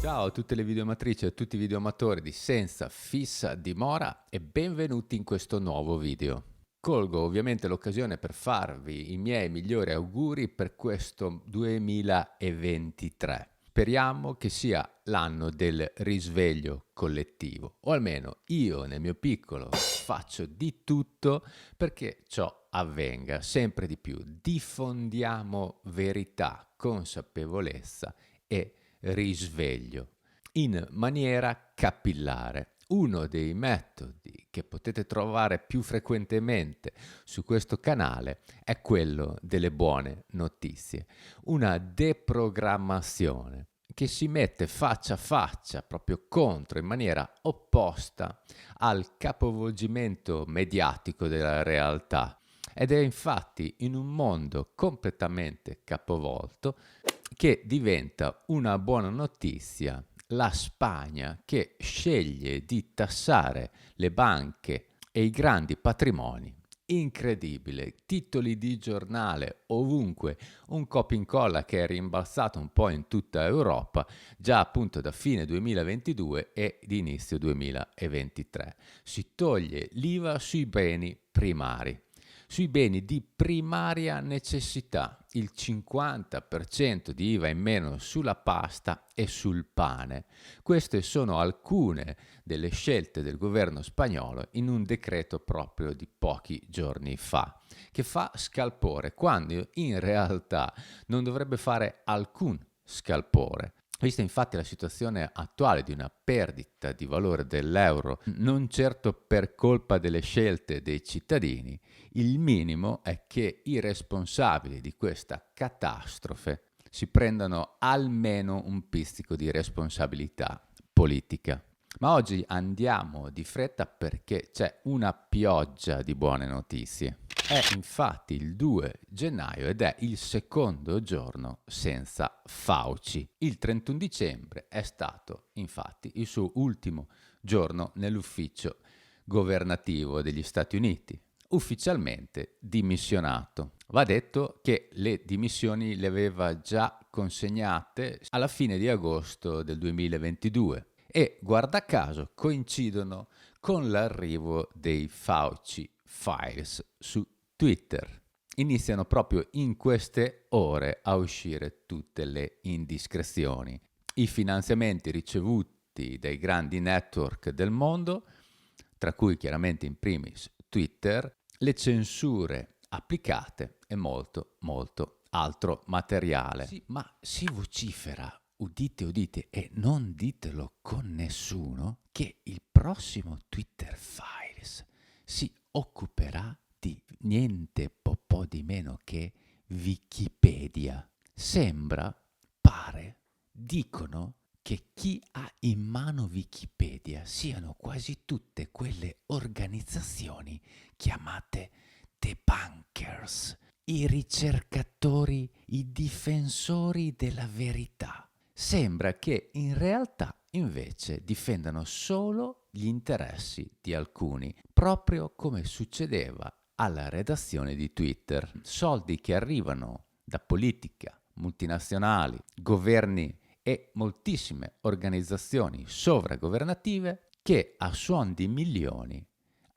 Ciao a tutte le videoamatrici e a tutti i videoamatori di Senza Fissa Dimora e benvenuti in questo nuovo video. Colgo ovviamente l'occasione per farvi i miei migliori auguri per questo 2023. Speriamo che sia l'anno del risveglio collettivo, o almeno io nel mio piccolo faccio di tutto perché ciò avvenga sempre di più. Diffondiamo verità, consapevolezza e risveglio in maniera capillare. Uno dei metodi che potete trovare più frequentemente su questo canale è quello delle buone notizie, una deprogrammazione che si mette faccia a faccia proprio contro, in maniera opposta al capovolgimento mediatico della realtà. Ed è infatti in un mondo completamente capovolto che diventa una buona notizia la Spagna che sceglie di tassare le banche e i grandi patrimoni. Incredibile, titoli di giornale ovunque, un copia e incolla che è rimbalzato un po' in tutta Europa, già appunto da fine 2022 e di inizio 2023. Si toglie l'IVA sui beni primari. Sui beni di primaria necessità, il 50% di IVA in meno sulla pasta e sul pane. Queste sono alcune delle scelte del governo spagnolo in un decreto proprio di pochi giorni fa, che fa scalpore quando in realtà non dovrebbe fare alcun scalpore. Vista infatti la situazione attuale di una perdita di valore dell'euro, non certo per colpa delle scelte dei cittadini, il minimo è che i responsabili di questa catastrofe si prendano almeno un pizzico di responsabilità politica. Ma oggi andiamo di fretta perché c'è una pioggia di buone notizie. È infatti il 2 gennaio ed è il secondo giorno senza Fauci. Il 31 dicembre è stato infatti il suo ultimo giorno nell'ufficio governativo degli Stati Uniti, ufficialmente dimissionato. Va detto che le dimissioni le aveva già consegnate alla fine di agosto del 2022 e guarda caso coincidono con l'arrivo dei Fauci Files su Twitter. Iniziano proprio in queste ore a uscire tutte le indiscrezioni, i finanziamenti ricevuti dai grandi network del mondo, tra cui chiaramente in primis Twitter, le censure applicate e molto altro materiale. Sì, ma si vocifera, udite udite e non ditelo con nessuno, che il prossimo Twitter Files si occuperà di niente po' di meno che Wikipedia. Sembra, pare, dicono che chi ha in mano Wikipedia siano quasi tutte quelle organizzazioni chiamate debunkers, i ricercatori, i difensori della verità. Sembra che in realtà invece difendano solo gli interessi di alcuni, proprio come succedeva alla redazione di Twitter. Soldi che arrivano da politica, multinazionali, governi e moltissime organizzazioni sovragovernative che a suon di milioni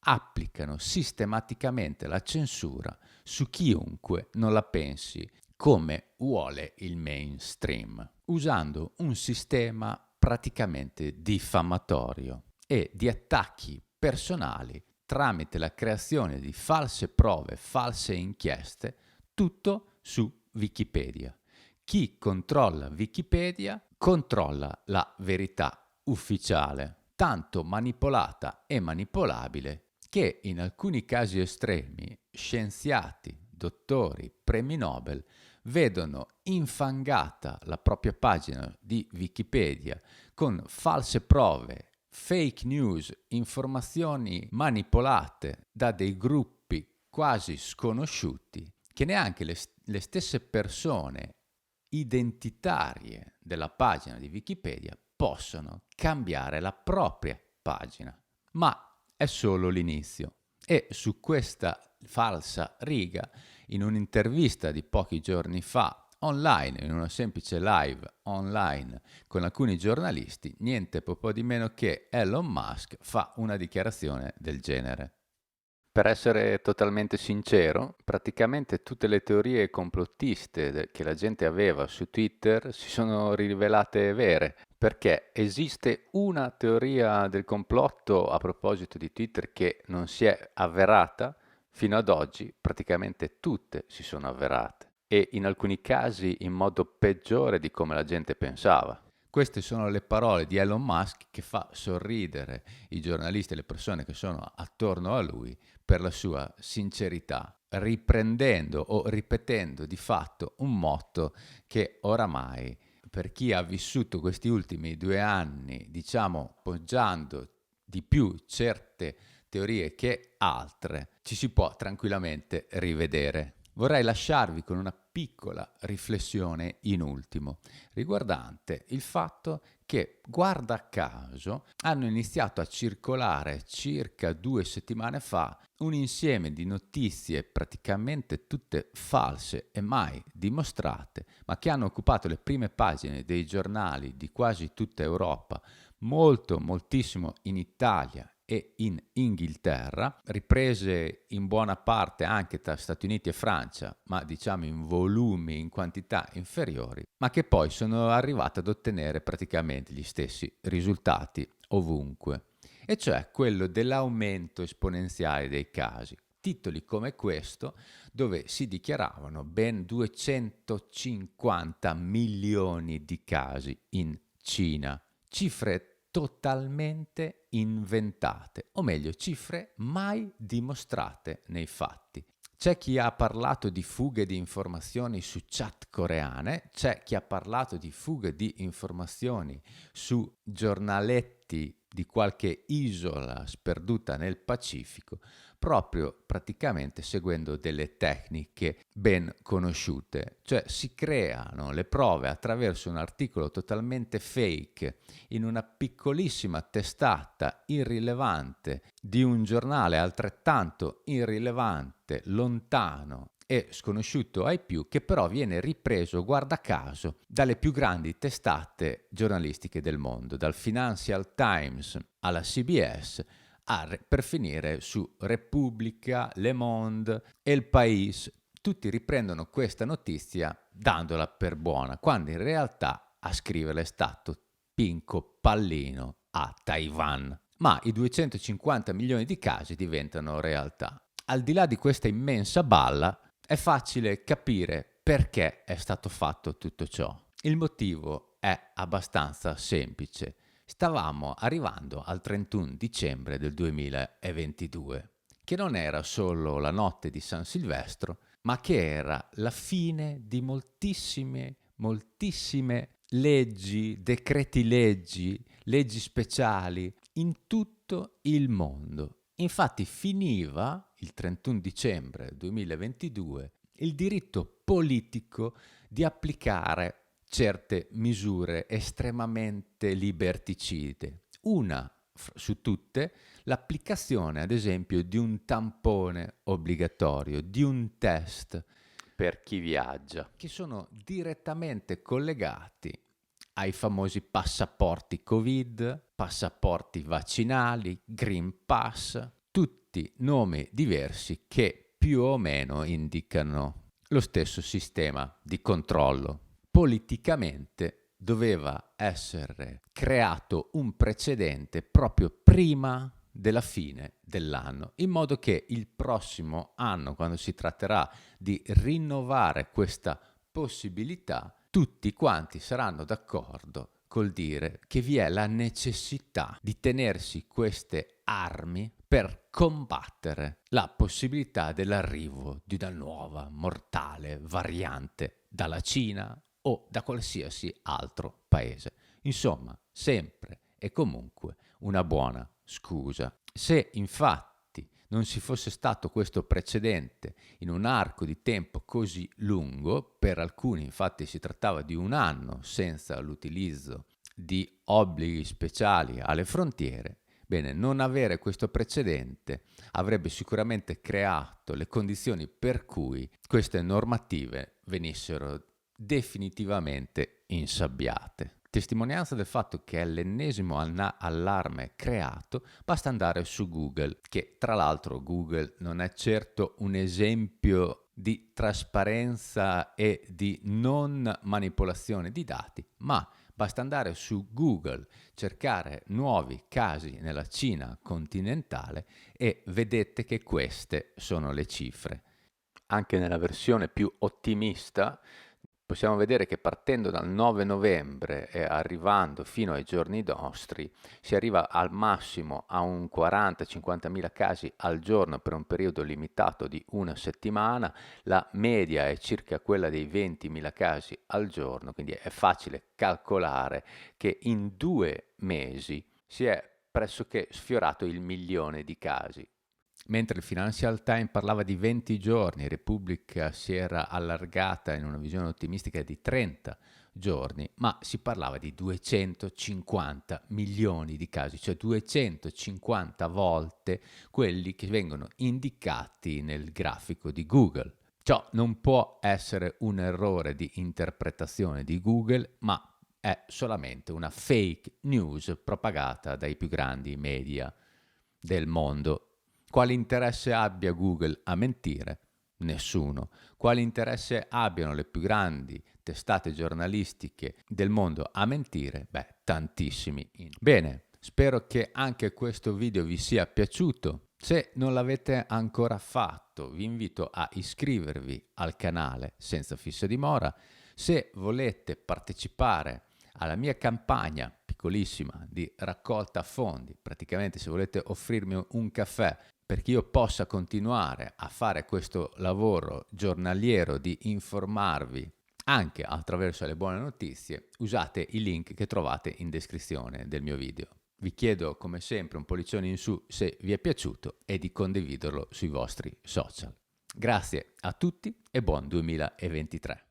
applicano sistematicamente la censura su chiunque non la pensi come vuole il mainstream, usando un sistema praticamente diffamatorio e di attacchi personali tramite la creazione di false prove, false inchieste, tutto su Wikipedia. Chi controlla Wikipedia controlla la verità ufficiale, tanto manipolata e manipolabile che in alcuni casi estremi scienziati, dottori, premi Nobel vedono infangata la propria pagina di Wikipedia con false prove, fake news, informazioni manipolate da dei gruppi quasi sconosciuti che neanche le stesse persone identitarie della pagina di Wikipedia possono cambiare la propria pagina. Ma è solo l'inizio. E su questa falsa riga, in un'intervista di pochi giorni fa online, in una semplice live online con alcuni giornalisti, niente po' di meno che Elon Musk fa una dichiarazione del genere. Per essere totalmente sincero, praticamente tutte le teorie complottiste che la gente aveva su Twitter si sono rivelate vere, perché esiste una teoria del complotto a proposito di Twitter che non si è avverata, fino ad oggi praticamente tutte si sono avverate e in alcuni casi in modo peggiore di come la gente pensava. Queste sono le parole di Elon Musk che fa sorridere i giornalisti e le persone che sono attorno a lui per la sua sincerità, riprendendo o ripetendo di fatto un motto che oramai per chi ha vissuto questi ultimi 2 anni, diciamo, poggiando di più certe teorie che altre, ci si può tranquillamente rivedere. Vorrei lasciarvi con una piccola riflessione in ultimo, riguardante il fatto che, guarda caso, hanno iniziato a circolare circa 2 settimane fa un insieme di notizie praticamente tutte false e mai dimostrate, ma che hanno occupato le prime pagine dei giornali di quasi tutta Europa, moltissimo in Italia e in Inghilterra, riprese in buona parte anche tra Stati Uniti e Francia, ma diciamo in volumi, in quantità inferiori, ma che poi sono arrivate ad ottenere praticamente gli stessi risultati ovunque, e cioè quello dell'aumento esponenziale dei casi. Titoli come questo, dove si dichiaravano ben 250 milioni di casi in Cina, cifre totalmente inventate, o meglio, cifre mai dimostrate nei fatti. C'è chi ha parlato di fughe di informazioni su chat coreane, c'è chi ha parlato di fughe di informazioni su giornaletti di qualche isola sperduta nel Pacifico, proprio praticamente seguendo delle tecniche ben conosciute, cioè si creano le prove attraverso un articolo totalmente fake in una piccolissima testata irrilevante di un giornale altrettanto irrilevante, lontano e sconosciuto ai più, che però viene ripreso, guarda caso, dalle più grandi testate giornalistiche del mondo, dal Financial Times alla CBS, per finire su Repubblica, Le Monde e Il País. Tutti riprendono questa notizia dandola per buona, quando in realtà a scriverla è stato Pinco Pallino a Taiwan. Ma i 250 milioni di casi diventano realtà. Al di là di questa immensa balla, è facile capire perché è stato fatto tutto ciò. Il motivo è abbastanza semplice. Stavamo arrivando al 31 dicembre del 2022, che non era solo la notte di San Silvestro, ma che era la fine di moltissime leggi, decreti leggi, leggi speciali in tutto il mondo. Infatti finiva il 31 dicembre 2022 il diritto politico di applicare certe misure estremamente liberticide. Una su tutte, l'applicazione ad esempio di un tampone obbligatorio, di un test per chi viaggia, che sono direttamente collegati ai famosi passaporti Covid, passaporti vaccinali, Green Pass, tutti nomi diversi che più o meno indicano lo stesso sistema di controllo. Politicamente doveva essere creato un precedente proprio prima della fine dell'anno, in modo che il prossimo anno, quando si tratterà di rinnovare questa possibilità, tutti quanti saranno d'accordo col dire che vi è la necessità di tenersi queste armi per combattere la possibilità dell'arrivo di una nuova mortale variante dalla Cina o da qualsiasi altro paese. Insomma, sempre e comunque una buona scusa. Se infatti non ci fosse stato questo precedente in un arco di tempo così lungo, per alcuni infatti si trattava di un anno senza l'utilizzo di obblighi speciali alle frontiere, bene, non avere questo precedente avrebbe sicuramente creato le condizioni per cui queste normative venissero definitivamente insabbiate. Testimonianza del fatto che è l'ennesimo allarme creato, basta andare su Google, che tra l'altro Google non è certo un esempio di trasparenza e di non manipolazione di dati, ma basta andare su Google, cercare nuovi casi nella Cina continentale e vedete che queste sono le cifre. Anche nella versione più ottimista possiamo vedere che partendo dal 9 novembre e arrivando fino ai giorni nostri si arriva al massimo a un 40-50 mila casi al giorno per un periodo limitato di una settimana. La media è circa quella dei 20.000 casi al giorno, quindi è facile calcolare che in 2 mesi si è pressoché sfiorato il 1.000.000 di casi. Mentre il Financial Times parlava di 20 giorni, Repubblica si era allargata in una visione ottimistica di 30 giorni, ma si parlava di 250 milioni di casi, cioè 250 volte quelli che vengono indicati nel grafico di Google. Ciò non può essere un errore di interpretazione di Google, ma è solamente una fake news propagata dai più grandi media del mondo. Quale interesse abbia Google a mentire? Nessuno. Quale interesse abbiano le più grandi testate giornalistiche del mondo a mentire? Beh, tantissimi. Bene, spero che anche questo video vi sia piaciuto. Se non l'avete ancora fatto, vi invito a iscrivervi al canale Senza Fissa Dimora. Se volete partecipare alla mia campagna piccolissima di raccolta fondi, praticamente se volete offrirmi un caffè perché io possa continuare a fare questo lavoro giornaliero di informarvi anche attraverso le buone notizie, usate i link che trovate in descrizione del mio video. Vi chiedo come sempre un pollicione in su se vi è piaciuto e di condividerlo sui vostri social. Grazie a tutti e buon 2023.